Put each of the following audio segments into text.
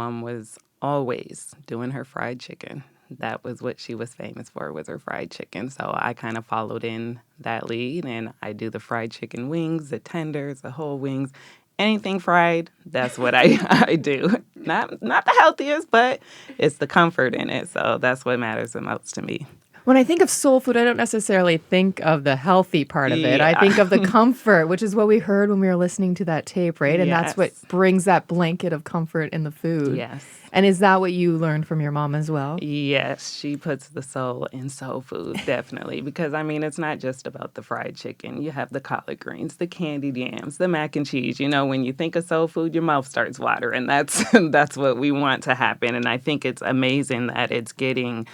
Mom was always doing her fried chicken. That was what she was famous for, was her fried chicken. So I kind of followed in that lead, and I do the fried chicken wings, the tenders, the whole wings, anything fried. That's what I do. Not the healthiest, but it's the comfort in it. So that's what matters the most to me. When I think of soul food, I don't necessarily think of the healthy part of it. I Yeah. think of the comfort, which is what we heard when we were listening to that tape, right? And that's what Yes. brings that blanket of comfort in the food. Yes. And is that what you learned from your mom as well? Yes, she puts the soul in soul food, definitely. Because, I mean, it's not just about the fried chicken. You have the collard greens, the candied yams, the mac and cheese. You know, when you think of soul food, your mouth starts watering. That's what we want to happen. And I think it's amazing that it's getting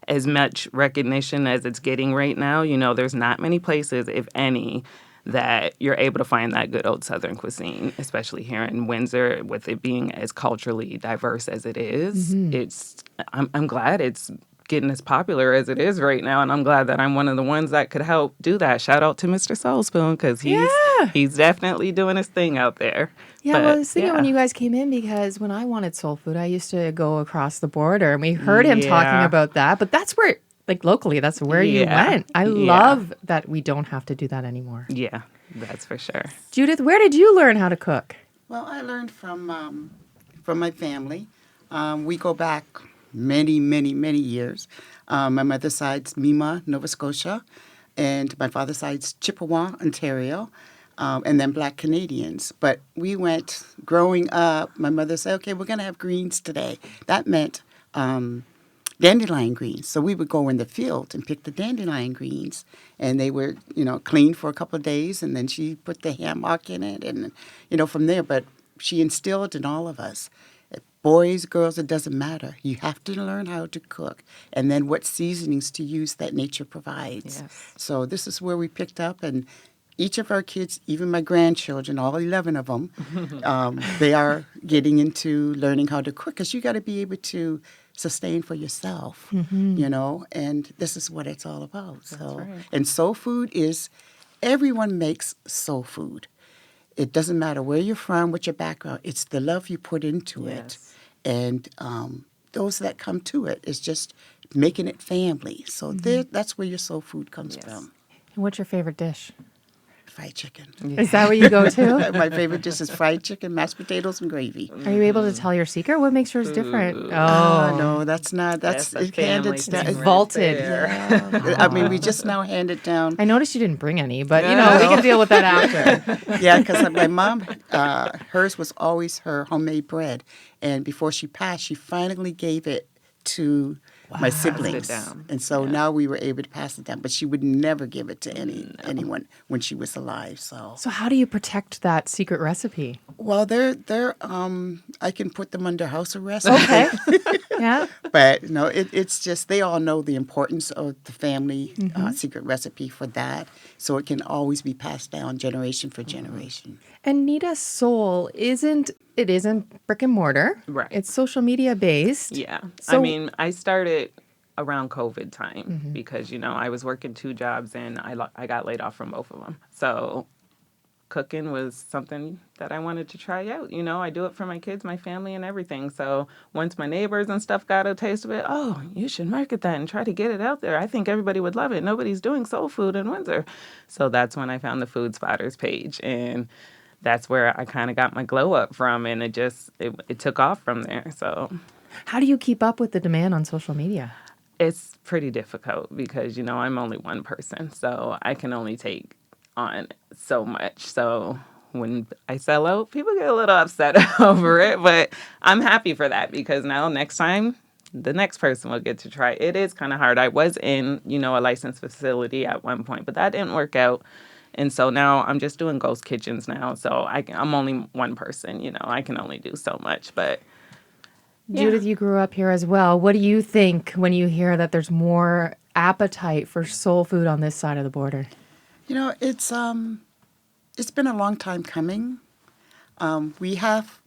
as much recognition as it's getting right now. You know, there's not many places, if any, that you're able to find that good old Southern cuisine, especially here in Windsor, with it being as culturally diverse as it is. I'm glad it's getting as popular as it is right now, and I'm glad that I'm one of the ones that could help do that. Shout out to Mr. Soul Spoon, because he's definitely doing his thing out there. Yeah, But, well, I was thinking when yeah. you guys came in, because when I wanted soul food, I used to go across the border, and we heard him talking about that. But that's where, like locally, that's where you Yeah. went. I love that we don't have to do that anymore. Yeah, that's for sure. Judith, where did you learn how to cook? Well, I learned from my family. We go back many, many, many years. My mother's side's Mima, Nova Scotia, and my father's side's Chippewa, Ontario, and then Black Canadians. But we went growing up. My mother said, "Okay, we're going to have greens today." That meant dandelion greens. So we would go in the field and pick the dandelion greens, and they were, cleaned for a couple of days, and then she put the hammock in it, and from there. But she instilled in all of us, boys, girls, it doesn't matter. You have to learn how to cook, and then what seasonings to use that nature provides. Yes. So this is where we picked up, and each of our kids, even my grandchildren, all 11 of them, they are getting into learning how to cook, because you got to be able to sustain for yourself, and this is what it's all about. So, right. And soul food is, everyone makes soul food. It doesn't matter where you're from, what your background, it's the love you put into it. Yes. And those that come to it is just making it family. So that's where your soul food comes from. And what's your favorite dish? Fried chicken. Is that what you go to? My favorite dish is fried chicken, mashed potatoes, and gravy. Are you able to tell your secret? What makes yours different? No, that's not. That's a It's family handed thing down. It's right vaulted. there. Yeah. I mean, we just now handed down. I noticed you didn't bring any, but we can deal with that after. Yeah, because my mom, hers was always her homemade bread, and before she passed, she finally gave it to my siblings, down. and so now we were able to pass it down. But she would never give it to anyone when she was alive. So how do you protect that secret recipe? Well, they're I can put them under house arrest. Okay. Yeah. But no, it's just they all know the importance of the family secret recipe for that, so it can always be passed down generation for generation. And Nita Soul isn't brick and mortar. Right. It's social media based. Yeah. So- I mean, I started around COVID time because, I was working 2 jobs and I got laid off from both of them. So cooking was something that I wanted to try out. I do it for my kids, my family, and everything. So once my neighbors and stuff got a taste of it, oh, you should market that and try to get it out there. I think everybody would love it. Nobody's doing soul food in Windsor. So that's when I found the Food Spotters page, and that's where I kind of got my glow up from, and it took off from there. So How do you keep up with the demand on social media? it's pretty difficult because, I'm only one person, so I can only take on so much. So when I sell out, people get a little upset over it, but I'm happy for that because now next time, the next person will get to try. It is kind of hard. I was in, a licensed facility at one point, but that didn't work out. And so now I'm just doing ghost kitchens now. So I'm only one person, I can only do so much. But yeah. Judith, you grew up here as well. What do you think when you hear that there's more appetite for soul food on this side of the border? It's been a long time coming. We have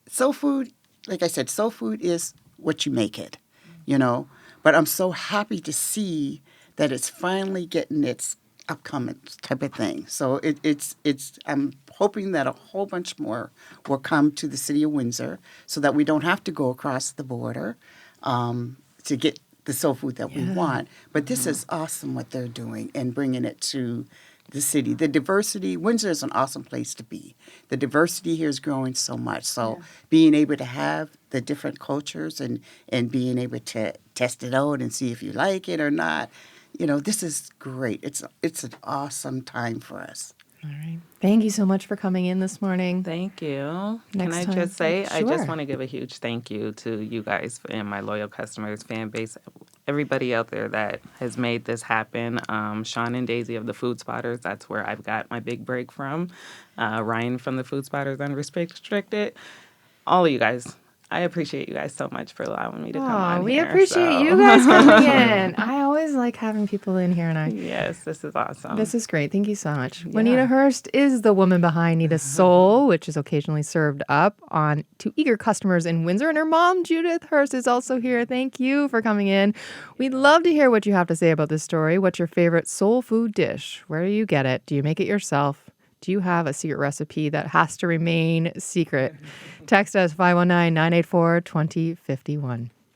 soul food. Like I said, soul food is what you make it, But I'm so happy to see that it's finally getting its upcoming type of thing. So it's I'm hoping that a whole bunch more will come to the city of Windsor so that we don't have to go across the border to get the soul food that we want. But this is awesome what they're doing and bringing it to the city. The diversity, Windsor is an awesome place to be. The diversity here is growing so much. So being able to have the different cultures and being able to test it out and see if you like it or not, this is great. It's an awesome time for us. All right. Thank you so much for coming in this morning. Thank you. Next Can I time. just say, I Sure. just want to give a huge thank you to you guys and my loyal customers, fan base, everybody out there that has made this happen. Sean and Daisy of the Food Spotters, that's where I've got my big break from. Ryan from the Food Spotters Unrestricted. All of you guys. I appreciate you guys so much for allowing me to come on We here. appreciate you guys coming in. I always like having people in here, and Yes, this is awesome. this is great. Thank you so much. Juanita Hurst is the woman behind Nita Soul, which is occasionally served up to eager customers in Windsor. And her mom, Judith Hurst, is also here. Thank you for coming in. We'd love to hear what you have to say about this story. What's your favorite soul food dish? Where do you get it? Do you make it yourself? Do you have a secret recipe that has to remain secret? Text us 519-984-2051.